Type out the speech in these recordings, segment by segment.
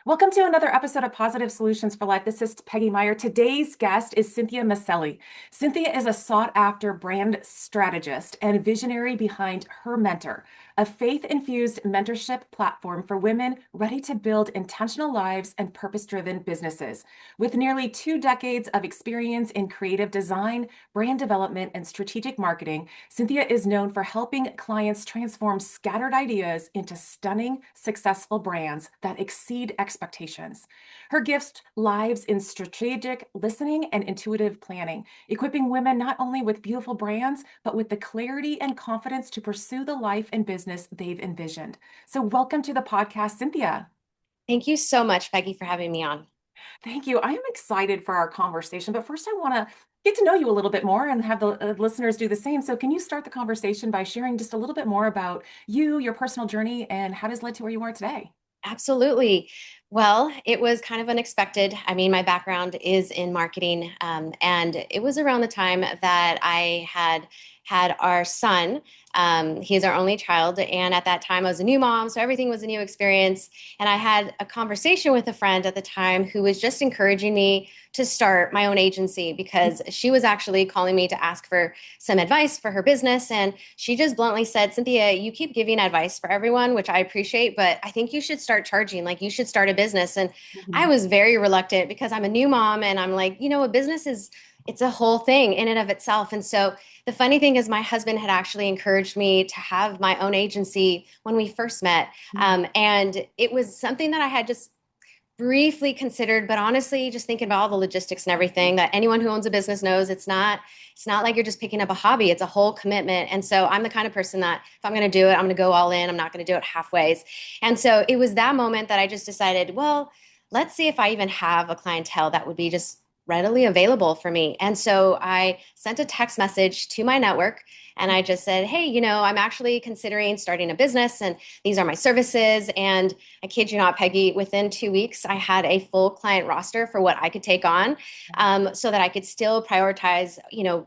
Welcome to another episode of Positive Solutions for Life. This is Peggy Meyer. Today's guest is Cynthia Maselli. Cynthia is a sought-after brand strategist and visionary behind Her Mentor, a faith-infused mentorship platform for women ready to build intentional lives and purpose-driven businesses. With nearly 2 decades of experience in creative design, brand development, and strategic marketing, Cynthia is known for helping clients transform scattered ideas into stunning, successful brands that exceed expectations. Her gift lies in strategic listening and intuitive planning, equipping women not only with beautiful brands, but with the clarity and confidence to pursue the life and business they've envisioned. So, welcome to the podcast, Cynthia. Thank you so much, Peggy, for having me on. Thank you. I am excited for our conversation, but first, I want to get to know you a little bit more and have the listeners do the same. So, can you start the conversation by sharing just a little bit more about you, your personal journey, and how it has led to where you are today? Absolutely. Well, it was kind of unexpected. I mean, my background is in marketing, and it was around the time that I had our son. He's our only child, and at that time, I was a new mom, so everything was a new experience. And I had a conversation with a friend at the time who was just encouraging me to start my own agency because she was actually calling me to ask for some advice for her business. And she just bluntly said, Cynthia, you keep giving advice for everyone, which I appreciate, but I think you should start charging, like you should start a business. And I Mhm. was very reluctant because I'm a new mom and I'm like, a business is, it's a whole thing in and of itself. And so the funny thing is my husband had actually encouraged me to have my own agency when we first met. And it was something that I had just briefly considered, but honestly, just thinking about all the logistics and everything that anyone who owns a business knows, it's not like you're just picking up a hobby. It's a whole commitment. And so I'm the kind of person that if I'm going to do it, I'm going to go all in. I'm not going to do it halfways. And so it was that moment that I just decided, well, let's see if I even have a clientele that would be just readily available for me. And so I sent a text message to my network and I just said, hey, I'm actually considering starting a business and these are my services. And I kid you not, Peggy, within 2 weeks, I had a full client roster for what I could take on, so that I could still prioritize,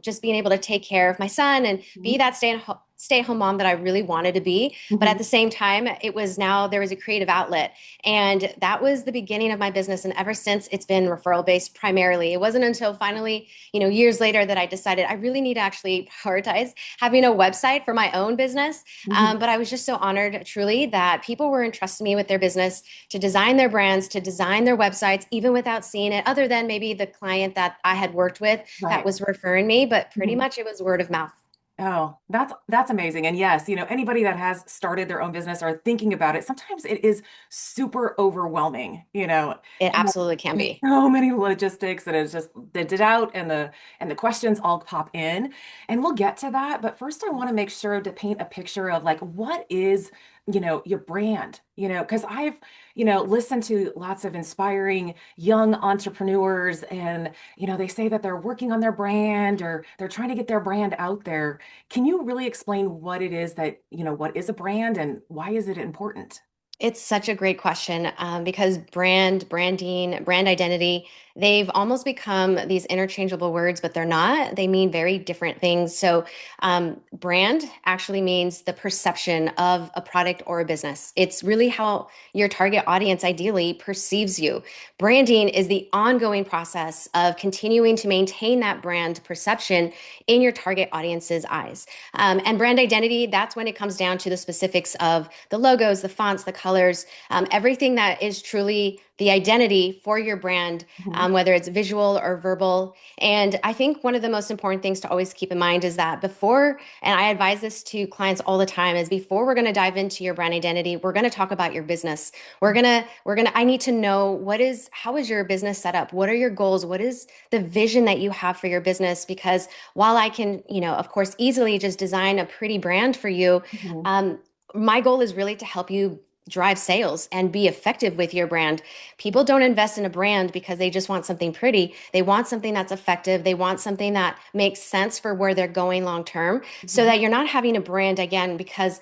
just being able to take care of my son and be Mhm. that stay-at-home mom that I really wanted to be. But at Mhm. the same time, there was a creative outlet. And that was the beginning of my business. And ever since, it's been referral based primarily. It wasn't until finally, years later that I decided I really need to actually prioritize having a website for my own business. Mhm. But I was just so honored, truly, that people were entrusting me with their business to design their brands, to design their websites, even without seeing it, other than maybe the client that I had worked with that Right. was referring me. But pretty Mhm. much it was word of mouth. Oh, that's amazing. And yes, anybody that has started their own business or thinking about it, sometimes it is super overwhelming. It And absolutely can there's be. so many logistics and it's just the doubt and the questions all pop in. And we'll get to that. But first I want to make sure to paint a picture of like what is, your brand, because I've, listened to lots of inspiring young entrepreneurs and they say that they're working on their brand or they're trying to get their brand out there. Can you really explain what it is what is a brand and why is it important? It's such a great question, because branding, brand identity, they've almost become these interchangeable words, but they're not. They mean very different things. So, brand actually means the perception of a product or a business. It's really how your target audience ideally perceives you. Branding is the ongoing process of continuing to maintain that brand perception in your target audience's eyes. And brand identity, that's when it comes down to the specifics of the logos, the fonts, the colors, everything that is truly the identity for your brand, Mhm. whether it's visual or verbal. And I think one of the most important things to always keep in mind is that before, and I advise this to clients all the time, is before we're going to dive into your brand identity, we're going to talk about your business. I need to know how is your business set up? What are your goals? What is the vision that you have for your business? Because while I can, of course, easily just design a pretty brand for you, Mhm. um, my goal is really to help you drive sales and be effective with your brand. People don't invest in a brand because they just want something pretty. They want something that's effective. They want something that makes sense for where they're going long term so Mhm. that you're not having a brand again because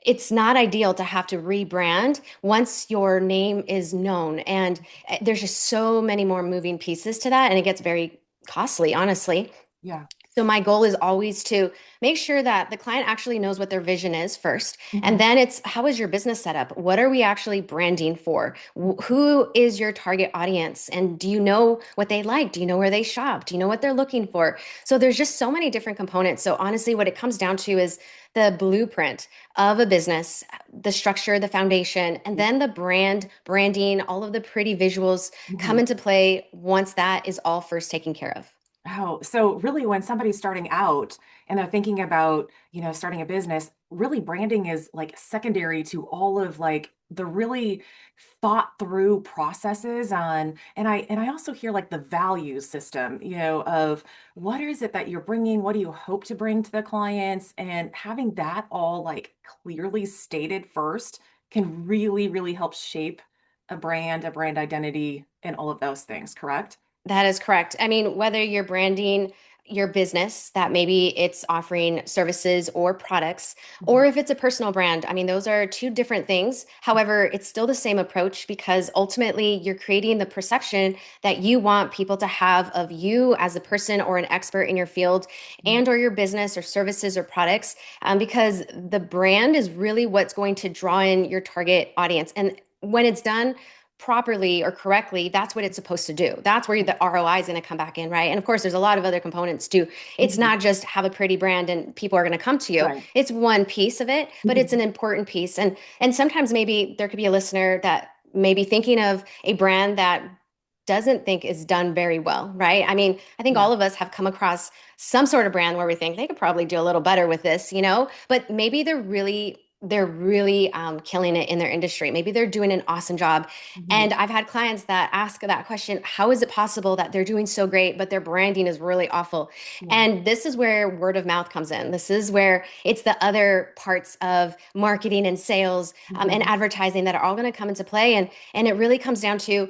it's not ideal to have to rebrand once your name is known. And there's just so many more moving pieces to that. And it gets very costly, honestly. Yeah. So my goal is always to make sure that the client actually knows what their vision is first. And Hmm. then it's how is your business set up? What are we actually branding for? Who is your target audience? And do you know what they like? Do you know where they shop? Do you know what they're looking for? So there's just so many different components. So honestly, what it comes down to is the blueprint of a business, the structure, the foundation, and then the branding, all of the pretty visuals come Hmm. into play once that is all first taken care of. Oh, so really when somebody's starting out and they're thinking about, starting a business, really branding is like secondary to all of like the really thought through processes on, and I also hear like the value system, of what is it that you're bringing, what do you hope to bring to the clients, and having that all like clearly stated first can really, really help shape a brand identity, and all of those things, correct? That is correct. I mean, whether you're branding your business, that maybe it's offering services or products, or Mhm. if it's a personal brand, I mean, those are two different things. However, it's still the same approach because ultimately you're creating the perception that you want people to have of you as a person or an expert in your field Mhm. and or your business or services or products, because the brand is really what's going to draw in your target audience. And when it's done properly or correctly, that's what it's supposed to do. That's where the ROI is going to come back in, right? And of course, there's a lot of other components too. It's Mhm. not just have a pretty brand and people are going to come to you. Right. It's one piece of it, but it's an Mhm. important piece. And sometimes maybe there could be a listener that may be thinking of a brand that doesn't think is done very well, right? I mean, I think Yeah. all of us have come across some sort of brand where we think they could probably do a little better with this, but maybe they're really killing it in their industry. Maybe they're doing an awesome job. Mhm. And I've had clients that ask that question, how is it possible that they're doing so great, but their branding is really awful? Yeah. And this is where word of mouth comes in. This is where it's the other parts of marketing and sales, and Mhm. advertising that are all going to come into play. And it really comes down to,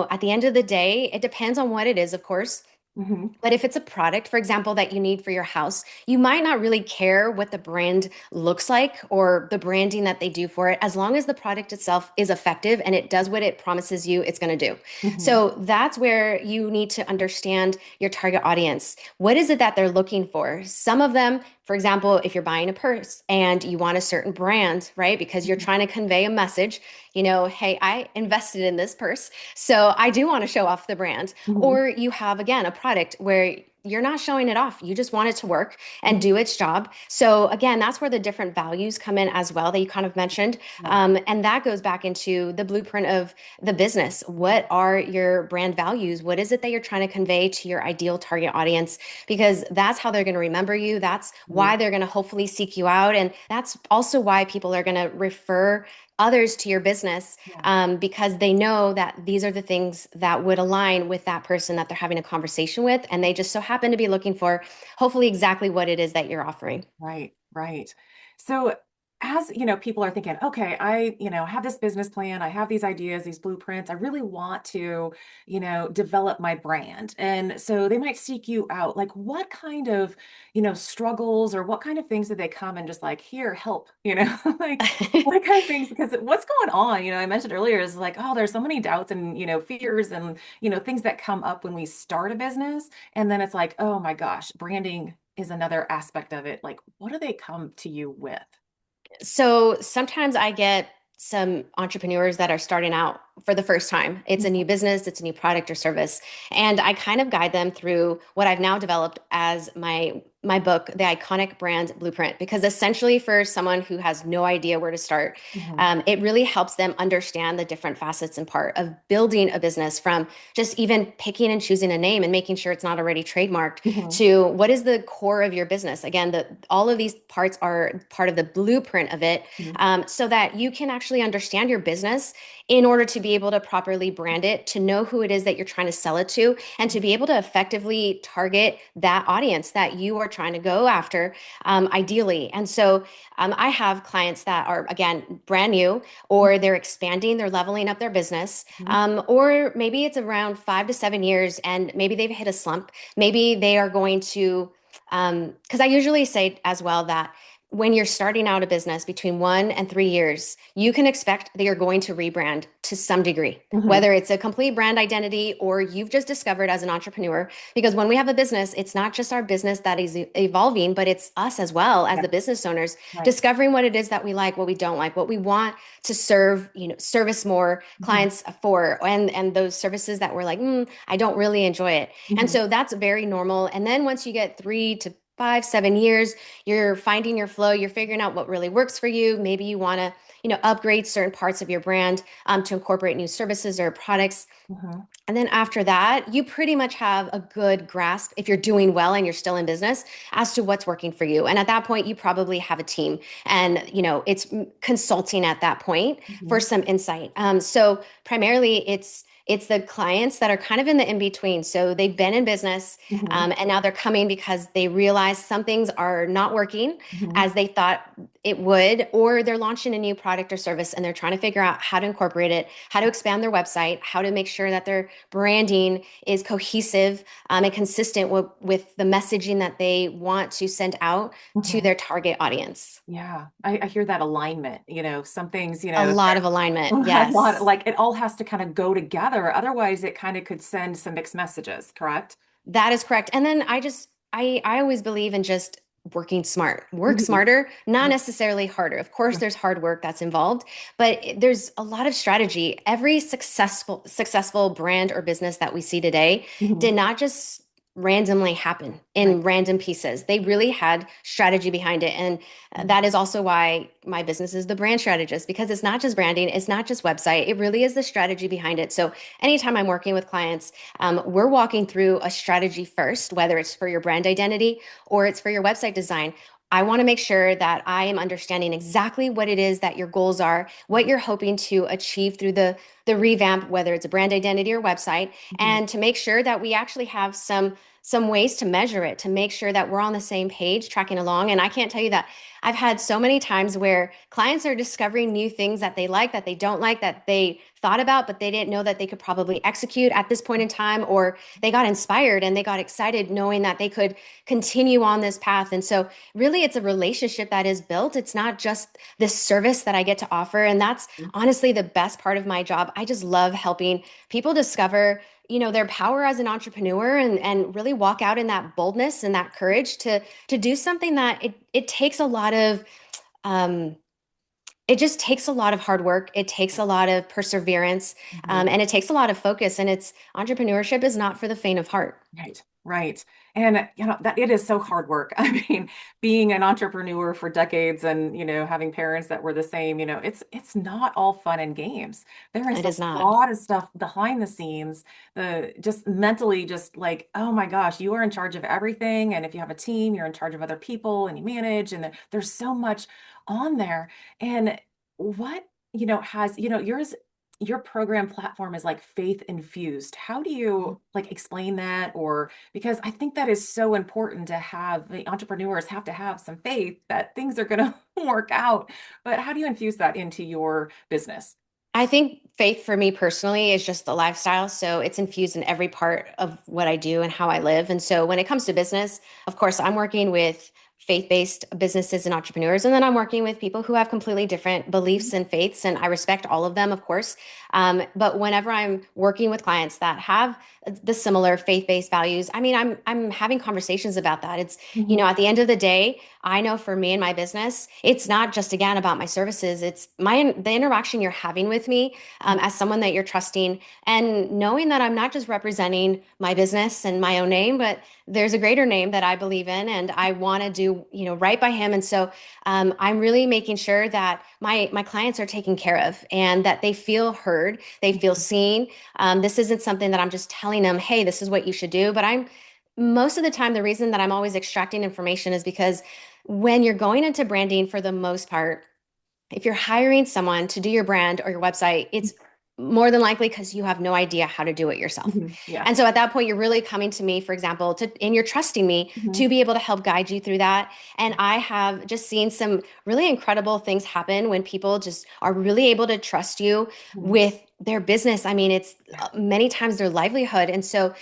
at the end of the day, it depends on what it is, of course. Mhm. But if it's a product, for example, that you need for your house, you might not really care what the brand looks like or the branding that they do for it, as long as the product itself is effective and it does what it promises you it's going to do. Mhm. So that's where you need to understand your target audience. What is it that they're looking for? Some of them, for example, if you're buying a purse and you want a certain brand, right? Because you're Mhm. trying to convey a message, hey, I invested in this purse, so I do want to show off the brand. Mhm. Or you have, again, a product where you're not showing it off. You just want it to work and Mhm. do its job. So, again, that's where the different values come in as well that you kind of mentioned. Yeah. And that goes back into the blueprint of the business. What are your brand values? What is it that you're trying to convey to your ideal target audience? Because that's how they're going to remember you. That's Mhm. why they're going to hopefully seek you out. And that's also why people are going to refer others to your business, Yeah. because they know that these are the things that would align with that person that they're having a conversation with. And they just so happen to be looking for hopefully exactly what it is that you're offering. Right, right. So as people are thinking, okay, I have this business plan, I have these ideas, these blueprints, I really want to develop my brand. And so they might seek you out. Like what kind of struggles, or what kind of things do they come and just like, here, help, like what kind of things? Because what's going on, I mentioned earlier, is like, oh, there's so many doubts and fears and things that come up when we start a business. And then it's like, oh my gosh, branding is another aspect of it. Like, what do they come to you with? So sometimes I get some entrepreneurs that are starting out for the first time. It's a new business, it's a new product or service, and I kind of guide them through what I've now developed as my book, The Iconic Brand Blueprint, because essentially for someone who has no idea where to start, Mhm. it really helps them understand the different facets and part of building a business, from just even picking and choosing a name and making sure it's not already trademarked, Mhm. to what is the core of your business. Again, all of these parts are part of the blueprint of it, Mhm. so that you can actually understand your business in order to be able to properly brand it, to know who it is that you're trying to sell it to, and to be able to effectively target that audience that you are trying to go after, ideally. And so I have clients that are, again, brand new, or they're expanding, they're leveling up their business, Mhm. or maybe it's around 5 to 7 years and maybe they've hit a slump. Maybe they are going to, because I usually say as well that when you're starting out a business between 1 and 3 years, you can expect that you're going to rebrand to some degree, Hmm. whether it's a complete brand identity or you've just discovered as an entrepreneur. Because when we have a business, it's not just our business that is evolving, but it's us as well as Yeah, the business owners right. discovering what it is that we like, what we don't like, what we want to serve, service more Hmm. clients for, and those services that we're like, I don't really enjoy it. And Hmm. so that's very normal. And then once you get 3 to 5, 7 years, you're finding your flow, you're figuring out what really works for you. Maybe you want to, upgrade certain parts of your brand to incorporate new services or products. Hmm. And then after that, you pretty much have a good grasp if you're doing well and you're still in business as to what's working for you. And at that point, you probably have a team and, it's consulting at that point for Hmm. some insight. So primarily it's the clients that are kind of in the in between. So they've been in business Hmm. and now they're coming because they realize some things are not working Hmm. as they thought it would, or they're launching a new product or service and they're trying to figure out how to incorporate it, how to expand their website, how to make sure that their branding is cohesive and consistent with the messaging that they want to send out to Hmm. their target audience. Yeah, I hear that alignment, some things, A lot of alignment. a lot, Yes. like it all has to kind of go together. Otherwise, it kind of could send some mixed messages, correct? That is correct. And then I always believe in just working smart. Work Hmm. smarter, not necessarily harder. Of course, there's hard work that's involved, but there's a lot of strategy. Every successful brand or business that we see today Hmm. did not just randomly happen Right. in random pieces. They really had strategy behind it. And that is also why my business is the brand strategist, because it's not just branding, it's not just website. It really is the strategy behind it. So anytime I'm working with clients, we're walking through a strategy first, whether it's for your brand identity or it's for your website design. I want to make sure that I am understanding exactly what it is that your goals are, what you're hoping to achieve through the revamp, whether it's a brand identity or website, Hmm. and to make sure that we actually have some ways to measure it, to make sure that we're on the same page, tracking along. And I can't tell you that I've had so many times where clients are discovering new things that they like, that they don't like, that they thought about, but they didn't know that they could probably execute at this point in time, or they got inspired and they got excited knowing that they could continue on this path. And so, really, it's a relationship that is built. It's not just this service that I get to offer. And that's honestly the best part of my job. I just love helping people discover their power as an entrepreneur and really walk out in that boldness and that courage to do something that it takes a lot of um, it just takes a lot of hard work. It takes a lot of perseverance, Hmm. and it takes a lot of focus. And it's entrepreneurship is not for the faint of heart. Right, right. And that it is so hard work. I mean, being an entrepreneur for decades and having parents that were the same, it's not all fun and games. There is It a is not. lot of stuff behind the scenes, the just mentally just like, oh my gosh, you are in charge of everything. And if you have a team, you're in charge of other people and you manage, and there's so much on there. And what, yours your program platform is like faith infused. How do you like explain that? Or because I think that is so important to have the entrepreneurs have to have some faith that things are going to work out. But how do you infuse that into your business? I think faith for me personally is just a lifestyle. So it's infused in every part of what I do and how I live. And so when it comes to business, of course, I'm working with faith-based businesses and entrepreneurs. And then I'm working with people who have completely different beliefs and faiths. And I respect all of them, of course. But whenever I'm working with clients that have the similar faith-based values, I mean, I'm having conversations about that. It's, Mhm. at the end of the day, I know for me and my business, it's not just again about my services. It's the interaction you're having with me as someone that you're trusting, and knowing that I'm not just representing my business and my own name, but there's a greater name that I believe in, and I want to do right by him. And so I'm really making sure that my clients are taken care of and that they feel heard, they feel seen. This isn't something that I'm just telling them, hey, this is what you should do, but I'm most of the time, the reason that I'm always extracting information is because when you're going into branding, for the most part, if you're hiring someone to do your brand or your website, it's more than likely because you have no idea how to do it yourself. Mhm. Yeah. And so at that point, you're really coming to me, for example, and you're trusting me Mhm. to be able to help guide you through that. And I have just seen some really incredible things happen when people just are really able to trust you Mhm. with their business. I mean, it's Yeah. many times their livelihood. And so,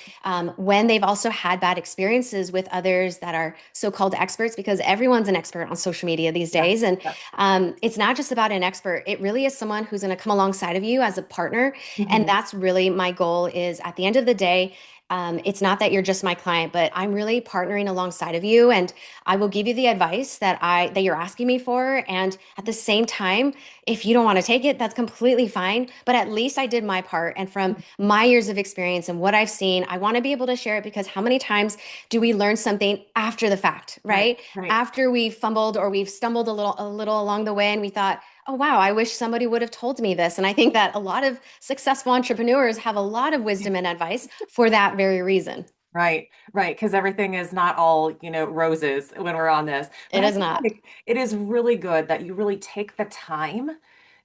when they've also had bad experiences with others that are so-called experts, because everyone's an expert on social media these Yeah. days, and Yeah. it's not just about an expert. It really is someone who's going to come alongside of you as a partner. And Mhm. that's really my goal. Is at the end of the day. It's not that you're just my client, but I'm really partnering alongside of you, and I will give you the advice that you're asking me for. And at the same time, if you don't want to take it, that's completely fine. But at least I did my part. And from my years of experience and what I've seen, I want to be able to share it, because how many times do we learn something after the fact, Right. right? Right. After we've fumbled or we've stumbled a little along the way, and we thought, oh wow, I wish somebody would have told me this. And I think that a lot of successful entrepreneurs have a lot of wisdom and advice for that very reason. Right, right, because everything is not all, roses when we're on this. But It I is feel not. like it is really good that you really take the time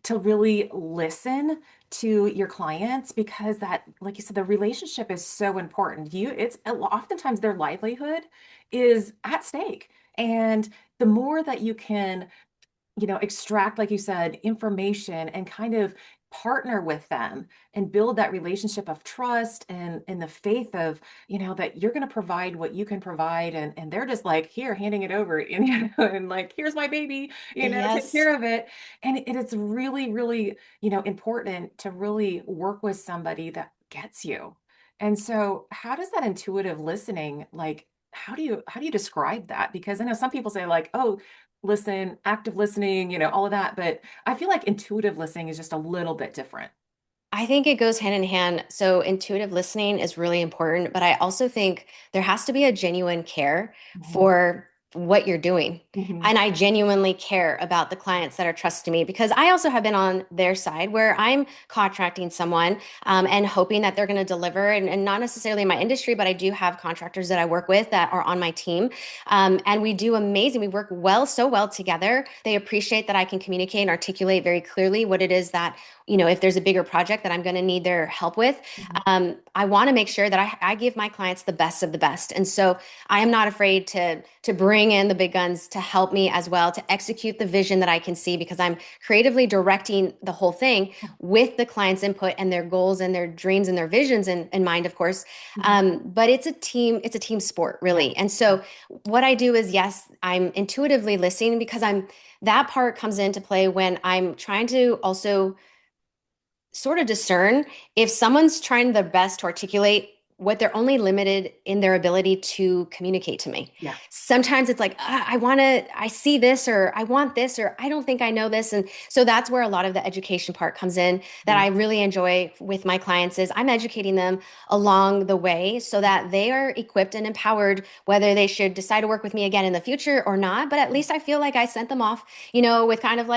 to really listen to your clients because that, like you said, the relationship is so important. It's oftentimes their livelihood is at stake. And the more that you can extract, like you said, information and kind of partner with them and build that relationship of trust and the faith of, that you're going to provide what you can provide. And they're just like, here, handing it over and, and like, here's my baby, take Yes. care of it. And it's really, really, important to really work with somebody that gets you. And so how does that intuitive listening, like, how do you describe that? Because I know some people say like, oh, listen, active listening, all of that. But I feel like intuitive listening is just a little bit different. I think it goes hand in hand. So intuitive listening is really important, but I also think there has to be a genuine care Mhm. for what you're doing. Mhm. And I genuinely care about the clients that are trusting me, because I also have been on their side where I'm contracting someone, and hoping that they're going to deliver, and not necessarily in my industry, but I do have contractors that I work with that are on my team. And we do amazing. We work so well together. They appreciate that I can communicate and articulate very clearly what it is that, if there's a bigger project that I'm going to need their help with. Mhm. I want to make sure that I give my clients the best of the best. And so I am not afraid to bring in the big guns to help me as well, to execute the vision that I can see, because I'm creatively directing the whole thing with the client's input and their goals and their dreams and their visions in mind, of course. Mhm. But it's a team sport, Yeah. really. And Yeah. so what I do is, yes, I'm intuitively listening, because that part comes into play when I'm trying to also sort of discern if someone's trying their best to articulate what they're only limited in their ability to communicate to me. Yeah. Sometimes it's like, I see this, or I want this, or I don't think I know this. And so that's where a lot of the education part comes in that Mhm. I really enjoy with my clients, is I'm educating them along the way so that they are equipped and empowered, whether they should decide to work with me again in the future or not. But at least I feel like I sent them off, with kind of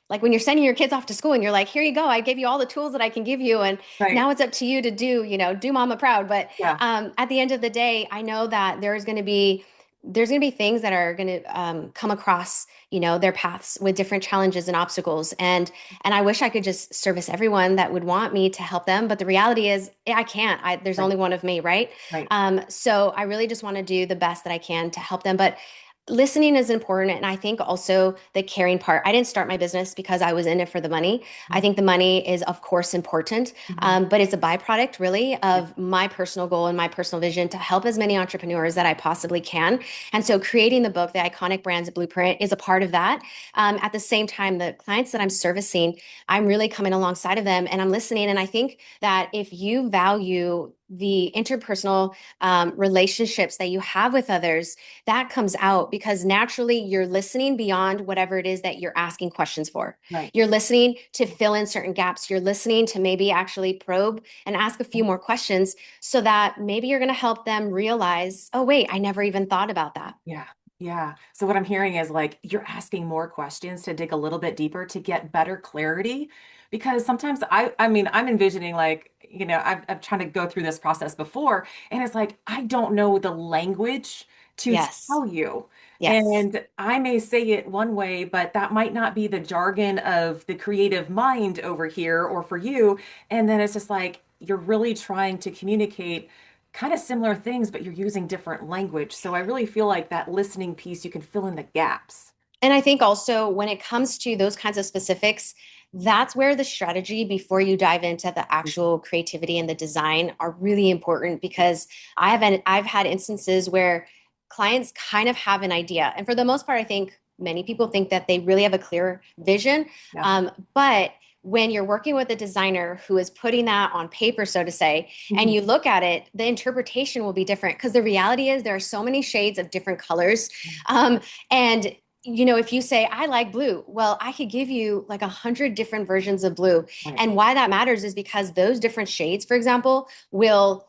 like when you're sending your kids off to school and you're like, here you go, I gave you all the tools that I can give you. And Right. now it's up to you to do mama proud. But Yeah. at the end of the day, I know that there's going to be things that are going to come across, their paths with different challenges and obstacles. And I wish I could just service everyone that would want me to help them. But the reality is I can't. There's Right. only one of me, right? Right. So I really just want to do the best that I can to help them. But listening is important. And I think also the caring part. I didn't start my business because I was in it for the money. I think the money is, of course, important, Mhm. but it's a byproduct, really, Yeah. of my personal goal and my personal vision to help as many entrepreneurs that I possibly can. And so creating the book, The Iconic Brands Blueprint, is a part of that. At the same time, the clients that I'm servicing, I'm really coming alongside of them and I'm listening. And I think that if you value the interpersonal relationships that you have with others, that comes out, because naturally you're listening beyond whatever it is that you're asking questions for. Right. You're listening to fill in certain gaps. You're listening to maybe actually probe and ask a few more questions, so that maybe you're going to help them realize, oh, wait, I never even thought about that. Yeah. Yeah. So what I'm hearing is like you're asking more questions to dig a little bit deeper to get better clarity. Because sometimes I mean, I'm envisioning like, I've tried to go through this process before, and it's like I don't know the language to Yes. tell you. Yes. And I may say it one way, but that might not be the jargon of the creative mind over here or for you. And then it's just like you're really trying to communicate kind of similar things, but you're using different language. So I really feel like that listening piece, you can fill in the gaps. And I think also when it comes to those kinds of specifics, that's where the strategy before you dive into the actual creativity and the design are really important, because I've had instances where clients kind of have an idea. And for the most part, I think many people think that they really have a clear vision. Yeah. But when you're working with a designer who is putting that on paper, so to say, and Mhm. you look at it, the interpretation will be different, because the reality is there are so many shades of different colors. And if you say, I like blue, well, I could give you like 100 different versions of blue. Right. And why that matters is because those different shades, for example, will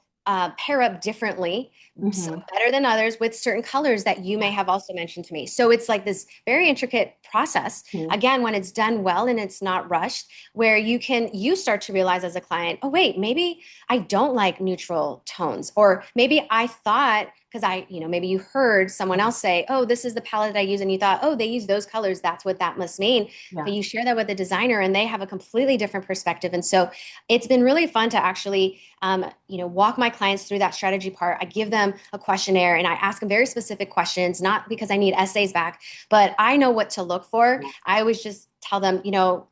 pair up differently, some Hmm. better than others, with certain colors that you may Yeah. have also mentioned to me. So it's like this very intricate process. Mhm. Again, when it's done well and it's not rushed, where you start to realize as a client, oh, wait, maybe I don't like neutral tones. Or maybe I thought, because maybe you heard someone else say, oh, this is the palette that I use. And you thought, oh, they use those colors. That's what that must mean. Yeah. But you share that with the designer and they have a completely different perspective. And so it's been really fun to actually, walk my clients through that strategy part. I give them a questionnaire and I ask them very specific questions, not because I need essays back, but I know what to look for. Yeah. I always just tell them,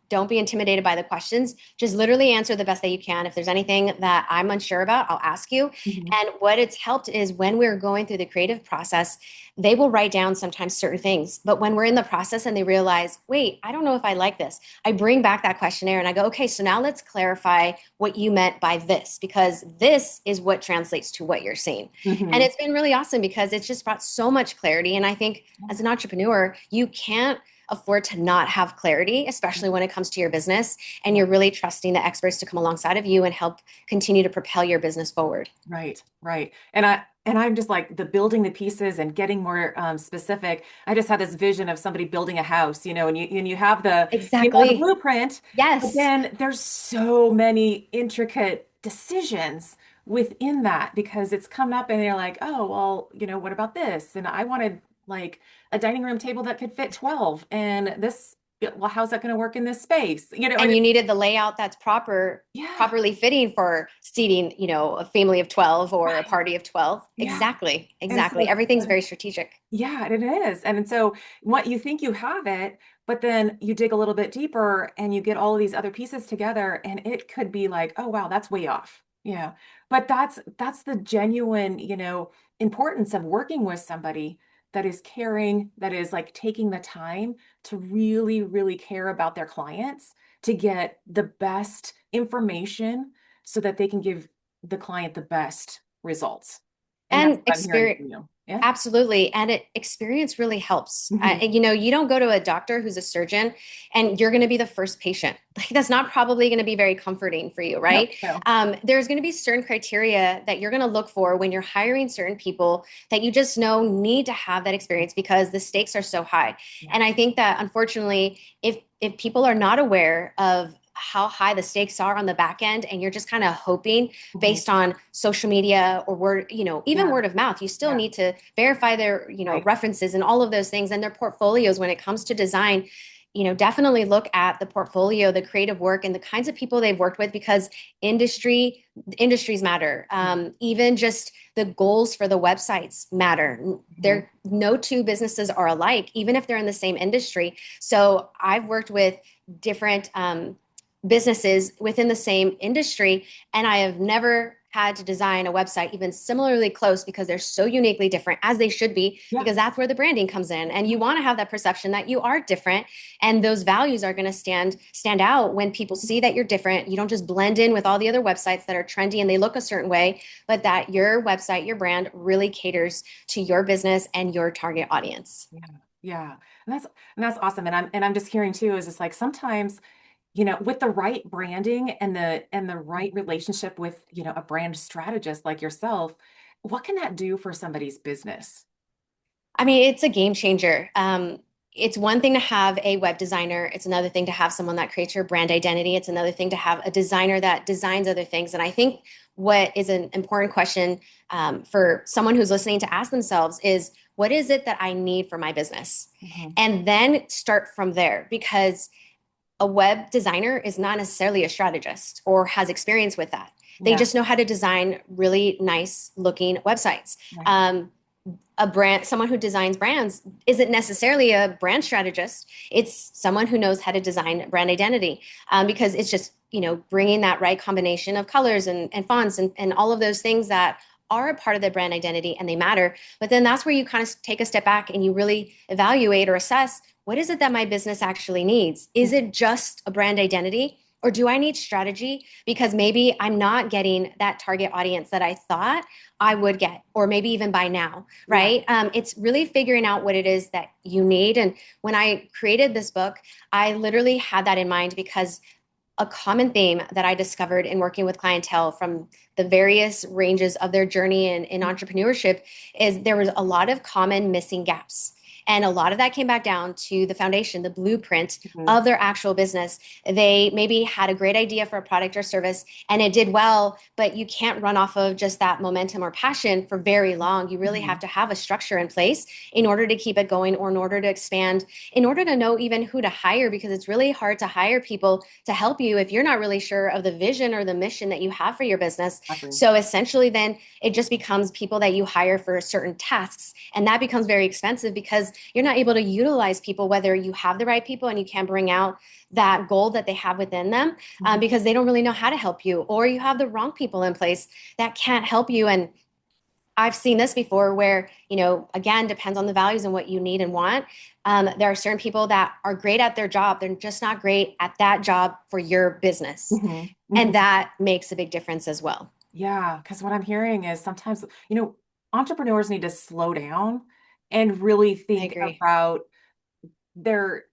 don't be intimidated by the questions. Just literally answer the best that you can. If there's anything that I'm unsure about, I'll ask you. Mhm. And what it's helped is when we're going through the creative process, they will write down sometimes certain things. But when we're in the process and they realize, wait, I don't know if I like this, I bring back that questionnaire and I go, okay, so now let's clarify what you meant by this, because this is what translates to what you're saying. And Mhm. it's been really awesome because it's just brought so much clarity. And I think as an entrepreneur, you can't afford to not have clarity, especially when it comes to your business and Yeah. you're really trusting the experts to come alongside of you and help continue to propel your business forward. Right, right. And I'm just like the building the pieces and getting more specific. I just had this vision of somebody building a house, and you have the Exactly. blueprint, but Yes. then there's so many intricate decisions within that because it's come up and you're like, oh, well, what about this? And I wanted like a dining room table that could fit 12 and this, well, how's that going to work in this space? And And you needed the layout that's yeah, properly fitting for seating, a family of 12 or a right. party of 12. Yeah. Exactly. And Exactly. so Everything's very strategic. yeah, it is. And so what you think you have it, but then you dig a little bit deeper and you get all of these other pieces together and it could be like, oh wow, that's way off. Yeah. But that's the genuine, importance of working with somebody that is caring, that is like taking the time to really, really care about their clients to get the best information so that they can give the client the best results. And that's And what I'm hearing experience. from you. Yeah. Absolutely. And experience really helps. Mhm. You don't go to a doctor who's a surgeon and you're going to be the first patient. Like that's not probably going to be very comforting for you, No, right? no. There's going to be certain criteria that you're going to look for when you're hiring certain people that you just know need to have that experience because the stakes are so high. Yeah. And I think that unfortunately, if people are not aware of how high the stakes are on the back end and you're just kind of hoping Mhm. based on social media or word, even Yeah. word of mouth, you still Yeah. need to verify their, Right. references and all of those things and their portfolios when it comes to design. Definitely look at the portfolio, the creative work, and the kinds of people they've worked with because industries matter. Yeah. Even just the goals for the websites matter. Mhm. There, no two businesses are alike, even if they're in the same industry. So I've worked with different businesses within the same industry, and I have never had to design a website even similarly close because they're so uniquely different as they should be Yeah. because that's where the branding comes in and you want to have that perception that you are different and those values are going to stand out when people see that you're different. You don't just blend in with all the other websites that are trendy and they look a certain way, but that your website, your brand really caters to your business and your target audience. Yeah. Yeah. And that's awesome. And I'm just hearing too, is it's like sometimes, with the right branding and the right relationship with, a brand strategist like yourself, what can that do for somebody's business? I mean, it's a game changer. It's one thing to have a web designer. It's another thing to have someone that creates your brand identity. It's another thing to have a designer that designs other things. And I think what is an important question for someone who's listening to ask themselves is, what is it that I need for my business? Mhm. And then start from there because a web designer is not necessarily a strategist or has experience with that. They Yeah. just know how to design really nice looking websites. Right. Um, a brand, someone who designs brands isn't necessarily a brand strategist. It's someone who knows how to design brand identity, because it's just, bringing that right combination of colors and fonts and all of those things that are a part of the brand identity and they matter. But then that's where you kind of take a step back and you really evaluate or assess, what is it that my business actually needs? Is it just a brand identity? Or do I need strategy? Because maybe I'm not getting that target audience that I thought I would get, or maybe even by now, Yeah. right? It's really figuring out what it is that you need. And when I created this book, I literally had that in mind because a common theme that I discovered in working with clientele from the various ranges of their journey in entrepreneurship is there was a lot of common missing gaps. And a lot of that came back down to the foundation, the blueprint Mhm. of their actual business. They maybe had a great idea for a product or service and it did well, but you can't run off of just that momentum or passion for very long. You really have Mhm. to have a structure in place in order to keep it going or in order to expand, in order to know even who to hire, because it's really hard to hire people to help you if you're not really sure of the vision or the mission that you have for your business. Exactly. So essentially, then it just becomes people that you hire for certain tasks. And that becomes very expensive because you're not able to utilize people, whether you have the right people and you can bring out that goal that they have within them, Mhm. because they don't really know how to help you, or you have the wrong people in place that can't help you. And I've seen this before where, again, depends on the values and what you need and want. There are certain people that are great at their job. They're just not great at that job for your business. Mhm. And Mhm. that makes a big difference as well. Yeah, because what I'm hearing is sometimes, entrepreneurs need to slow down and really I think agree. about their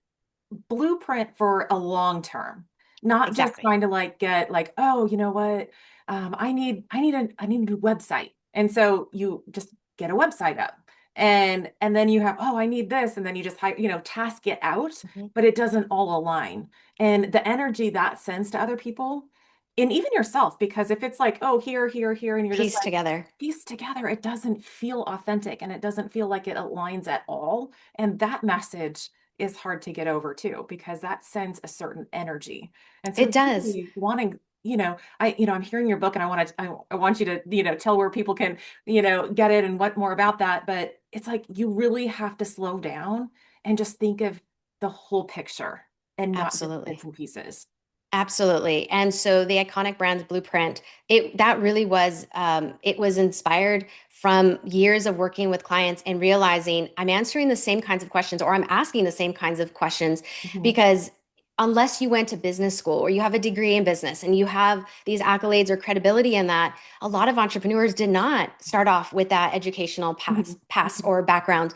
blueprint for a long term, not just Exactly. trying to like get like, oh, you know what? I need a new website. And so you just get a website up. And then you have, oh, I need this. And then you just task it out, Mhm. but it doesn't all align. And the energy that sends to other people, and even yourself, because if it's like, oh, here, here, here, and you're just Piece like together. pieced together, it doesn't feel authentic and it doesn't feel like it aligns at all. And that message is hard to get over too, because that sends a certain energy. And so It does. really wanting, I'm hearing your book and I want you to, tell where people can, get it and what more about that. But it's like you really have to slow down and just think of the whole picture and not just bits Absolutely. and pieces. Absolutely. And so the iconic brand's blueprint, it was inspired from years of working with clients and realizing I'm answering the same kinds of questions or I'm asking the same kinds of questions Mhm. because unless you went to business school or you have a degree in business and you have these accolades or credibility in that, a lot of entrepreneurs did not start off with that educational Mhm. past Mhm. or background.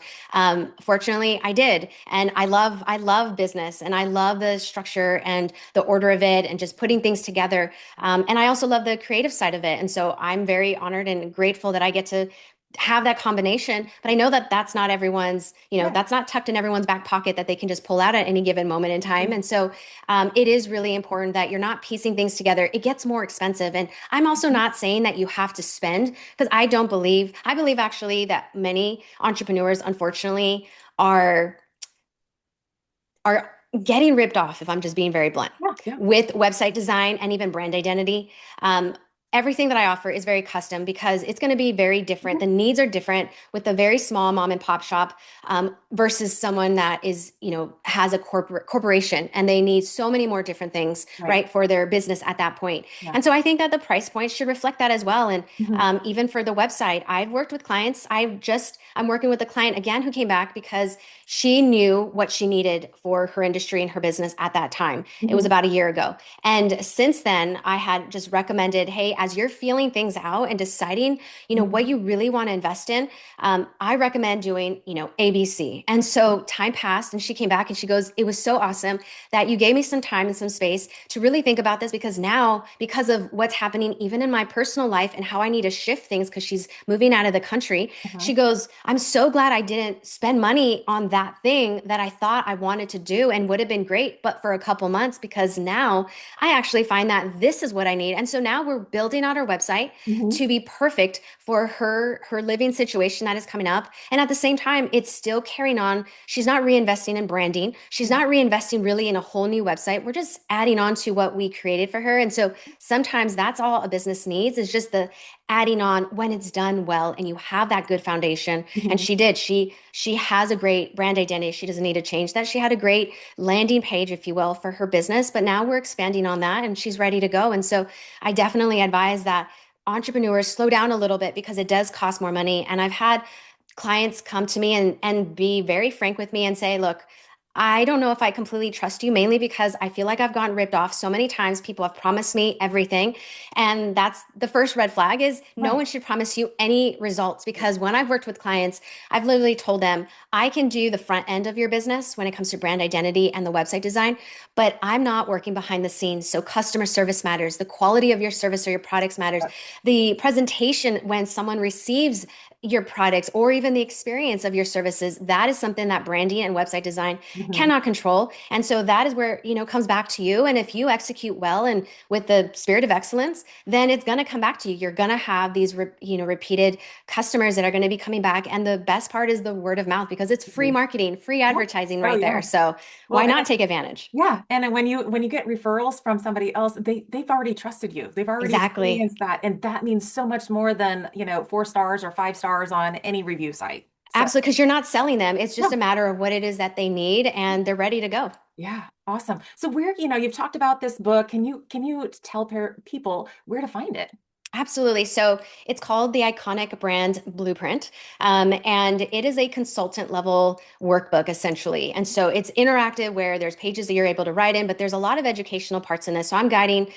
Fortunately, I did, and I love business, and I love the structure and the order of it, and just putting things together. And I also love the creative side of it, and so I'm very honored and grateful that I get to have that combination. But I know that that's not everyone's, Yeah. that's not tucked in everyone's back pocket that they can just pull out at any given moment in time. Yeah. And so it is really important that you're not piecing things together. It gets more expensive. And I'm also Mhm. not saying that you have to spend, because I believe actually that many entrepreneurs, unfortunately, are are getting ripped off, if I'm just being very blunt, Yeah. Yeah. with website design and even brand identity. Um, Everything that I offer is very custom because it's going to be very different. Mhm. The needs are different with a very small mom and pop shop, versus someone that is, has a corporation and they need so many more different things, Right. right, for their business at that point. Yeah. And so I think that the price point should reflect that as well. And Mhm. even for the website, I've worked with clients. I'm working with a client again who came back because she knew what she needed for her industry and her business at that time. It was Mhm. about a year ago. And since then, I had just recommended, hey, as you're feeling things out and deciding, Mhm. what you really want to invest in, I recommend doing, ABC. And so time passed and she came back and she goes, it was so awesome that you gave me some time and some space to really think about this, because now, because of what's happening even in my personal life and how I need to shift things because she's moving out of the country, Uh-huh. she goes, I'm so glad I didn't spend money on that thing that I thought I wanted to do and would have been great, but for a couple months, because now I actually find that this is what I need. And so now we're building building out her website Mhm. to be perfect for her living situation that is coming up. And at the same time, it's still carrying on. She's not reinvesting in branding. She's Yeah. not reinvesting really in a whole new website. We're just adding on to what we created for her. And so sometimes that's all a business needs is just the adding on when it's done well and you have that good foundation. And Mhm. she did. She has a great brand identity. She doesn't need to change that. She had a great landing page, if you will, for her business, but now we're expanding on that and she's ready to go. And so I definitely advise that entrepreneurs slow down a little bit because it does cost more money. And I've had clients come to me and be very frank with me and say, look, I don't know if I completely trust you, mainly because I feel like I've gotten ripped off so many times. People have promised me everything. And that's the first red flag is no Right. one should promise you any results because when I've worked with clients, I've literally told them, I can do the front end of your business when it comes to brand identity and the website design, but I'm not working behind the scenes. So customer service matters. The quality of your service or your products matters. The presentation when someone receives your products or even the experience of your services, that is something that branding and website design Mhm. cannot control. And so that is where, comes back to you. And if you execute well and with the spirit of excellence, then it's going to come back to you. You're going to have these, repeated customers that are going to be coming back. And the best part is the word of mouth because it's free Mhm. marketing, free Yeah. advertising Oh right yeah. there. So Well, why and not take advantage? yeah, and then when you get referrals from somebody else, they've already trusted you. They've already Exactly. experienced that, and that means so much more than, 4 stars or 5 stars on any review site. So, Absolutely. Because you're not selling them. It's just no. a matter of what it is that they need and they're ready to go. Yeah, awesome. So you've talked about this book. Can you tell people where to find it? Absolutely. So it's called the Iconic Brand Blueprint. And it is a consultant level workbook essentially. And so it's interactive where there's pages that you're able to write in, but there's a lot of educational parts in this. So I'm guiding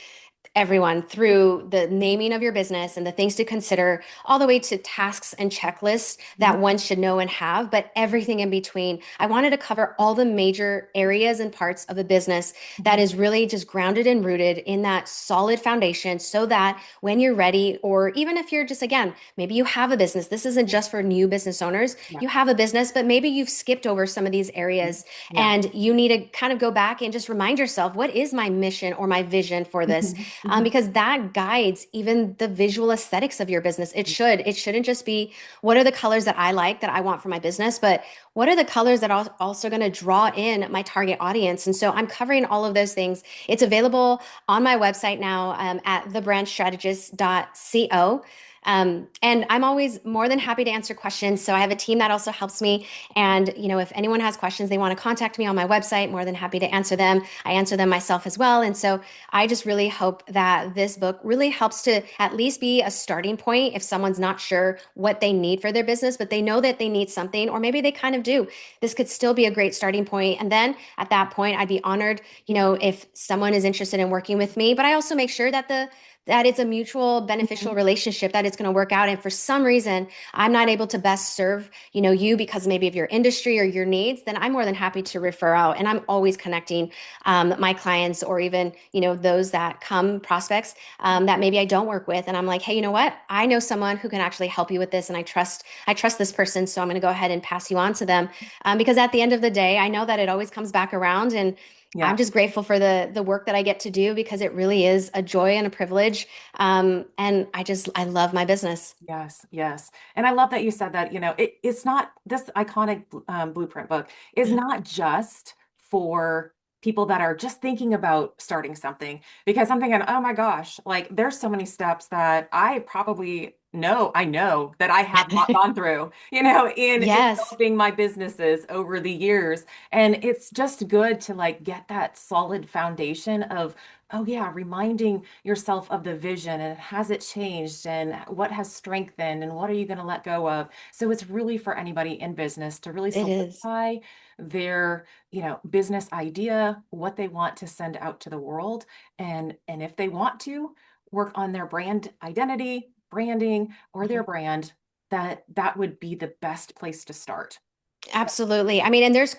everyone through the naming of your business and the things to consider, all the way to tasks and checklists Mhm. that one should know and have, but everything in between. I wanted to cover all the major areas and parts of a business that Mhm. is really just grounded and rooted in that solid foundation so that when you're ready, or even if you're just, again, maybe you have a business, this isn't just for new business owners, Yeah. you have a business, but maybe you've skipped over some of these Mhm. areas Yeah. and you need to kind of go back and just remind yourself, what is my mission or my vision for this? Mhm. Mhm. Because that guides even the visual aesthetics of your business. It should. It shouldn't just be what are the colors that I like that I want for my business, but what are the colors that are also going to draw in my target audience? And so I'm covering all of those things. It's available on my website now at thebrandstrategist.co. And I'm always more than happy to answer questions. So I have a team that also helps me. And, if anyone has questions, they want to contact me on my website, more than happy to answer them. I answer them myself as well. And so I just really hope that this book really helps to at least be a starting point if someone's not sure what they need for their business, but they know that they need something, or maybe they kind of do. This could still be a great starting point. And then at that point, I'd be honored, if someone is interested in working with me. But I also make sure that it's a mutual beneficial Mhm. relationship that it's going to work out. And for some reason, I'm not able to best serve, you because maybe of your industry or your needs, then I'm more than happy to refer out. And I'm always connecting my clients or even those that come prospects that maybe I don't work with, and I'm like, hey, you know what, I know someone who can actually help you with this, and I trust this person, so I'm going to go ahead and pass you on to them, because at the end of the day I know that it always comes back around. And I'm Yeah. just grateful for the work that I get to do because it really is a joy and a privilege. And I love my business. Yes, yes. And I love that you said that, it's not this iconic blueprint book is not just for people that are just thinking about starting something, because I'm thinking, oh my gosh, like there's so many steps that I know that I have not gone through, in Yes, developing my businesses over the years. And it's just good to like get that solid foundation of, oh yeah, reminding yourself of the vision and has it changed and what has strengthened and what are you going to let go of. So it's really for anybody in business to really it is. solidify their, business idea, what they want to send out to the world. And if they want to work on their brand identity, branding, or their brand, that would be the best place to start. So, Absolutely. I mean, and there's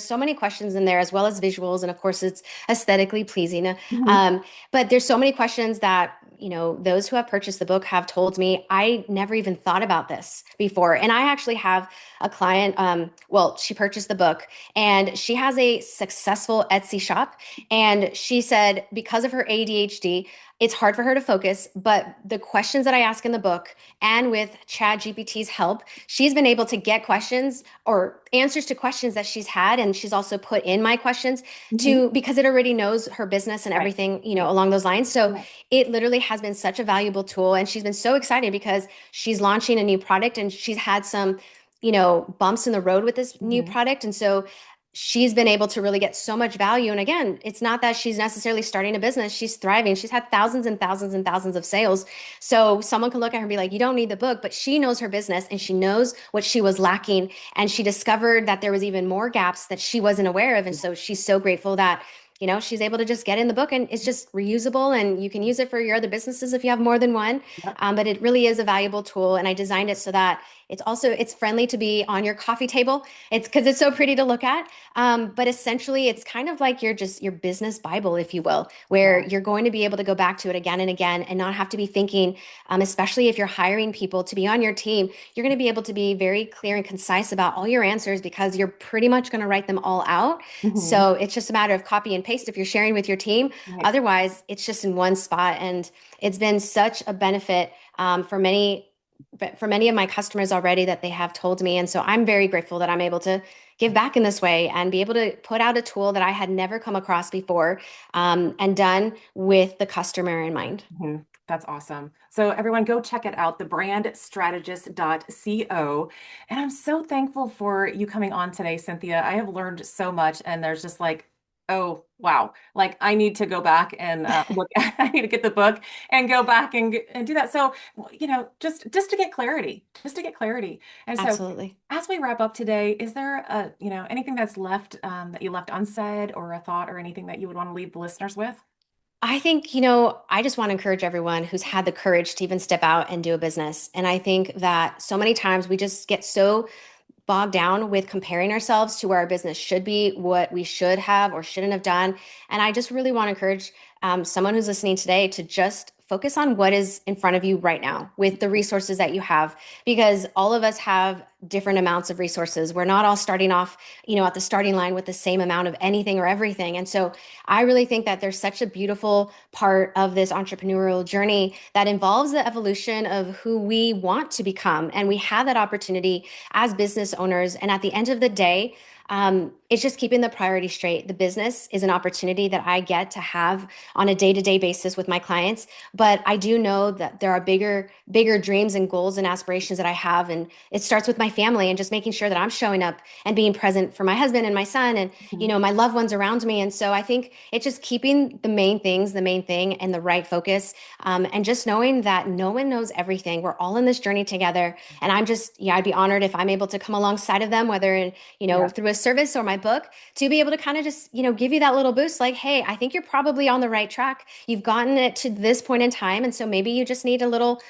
so many questions in there as well as visuals. And of course, it's aesthetically pleasing. mhm. Um, but there's so many questions that, those who have purchased the book have told me, I never even thought about this before. And I actually have a client, well, she purchased the book and she has a successful Etsy shop. And she said, because of her ADHD, it's hard for her to focus, but the questions that I ask in the book and with Chat GPT's help, she's been able to get questions or answers to questions that she's had. And she's also put in my questions Hmm. to, because it already knows her business and Right. everything, Right. along those lines. So Right. it literally has been such a valuable tool. And she's been so excited because she's launching a new product and she's had some, bumps in the road with this new Hmm. product. And so she's been able to really get so much value. And again, it's not that she's necessarily starting a business, she's thriving. She's had thousands and thousands and thousands of sales. So someone can look at her and be like, you don't need the book, but she knows her business and she knows what she was lacking. And she discovered that there was even more gaps that she wasn't aware of. And so she's so grateful that she's able to just get in the book and it's just reusable and you can use it for your other businesses if you have more than one. Yep. But it really is a valuable tool. And I designed it so that it's friendly to be on your coffee table. It's because it's so pretty to look at. But essentially, it's kind of like your business Bible, if you will, where Yeah. you're going to be able to go back to it again and again and not have to be thinking, especially if you're hiring people to be on your team, you're going to be able to be very clear and concise about all your answers because you're pretty much going to write them all out. Hmm. So it's just a matter of copy and paste if you're sharing with your team. Right. Otherwise, it's just in one spot. And it's been such a benefit for many of my customers already that they have told me. And so I'm very grateful that I'm able to give back in this way and be able to put out a tool that I had never come across before and done with the customer in mind. Mhm. That's awesome. So everyone go check it out, thebrandstrategist.co. And I'm so thankful for you coming on today, Cynthia. I have learned so much and there's just like, oh, wow. Like I need to go back and look I need to get the book and go back and do that. So, just to get clarity, just to get clarity. And so Absolutely. as we wrap up today, is there anything that's left that you left unsaid or a thought or anything that you would want to leave the listeners with? I think, I just want to encourage everyone who's had the courage to even step out and do a business. And I think that so many times we just get so bogged down with comparing ourselves to where our business should be, what we should have or shouldn't have done. And I just really want to encourage someone who's listening today to just focus on what is in front of you right now with the resources that you have, because all of us have different amounts of resources. We're not all starting off, at the starting line with the same amount of anything or everything. And so I really think that there's such a beautiful part of this entrepreneurial journey that involves the evolution of who we want to become. And we have that opportunity as business owners. And at the end of the day, it's just keeping the priority straight. The business is an opportunity that I get to have on a day-to-day basis with my clients. But I do know that there are bigger dreams and goals and aspirations that I have. And it starts with my family and just making sure that I'm showing up and being present for my husband and my son and, Mhm. my loved ones around me. And so I think it's just keeping the main things, the main thing and the right focus. And just knowing that no one knows everything. We're all in this journey together. And I'm just, yeah, I'd be honored if I'm able to come alongside of them, whether in, Yeah. through a service or my book, to be able to kind of just, give you that little boost like, hey, I think you're probably on the right track. You've gotten it to this point in time. And so maybe you just need a little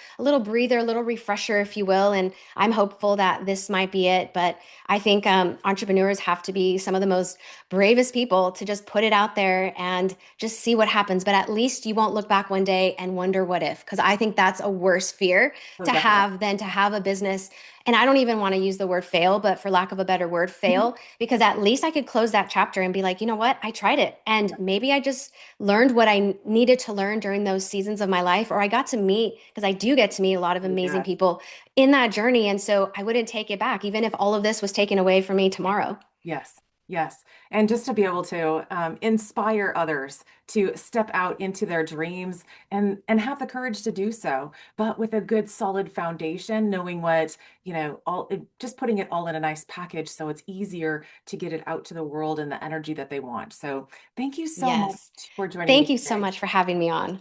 breather, a little refresher, if you will. And I'm hopeful that this might be it. But I think entrepreneurs have to be some of the most bravest people to just put it out there and just see what happens. But at least you won't look back one day and wonder what if, because I think that's a worse fear Oh, to definitely. have than to have a business. And I don't even want to use the word fail, but for lack of a better word, Mhm. fail, because at least I could close that chapter and be like, you know what? I tried it. And maybe I just learned what I needed to learn during those seasons of my life, or I got to meet, because I do get to meet a lot of Oh, amazing yeah. people in that journey. And so I wouldn't take it back, even if all of this was taken away from me tomorrow. Yes, yes. And just to be able to inspire others to step out into their dreams and have the courage to do so, but with a good solid foundation, knowing what, just putting it all in a nice package so it's easier to get it out to the world and the energy that they want. So thank you so much Yes. for joining Thank me you so today. much for having me on.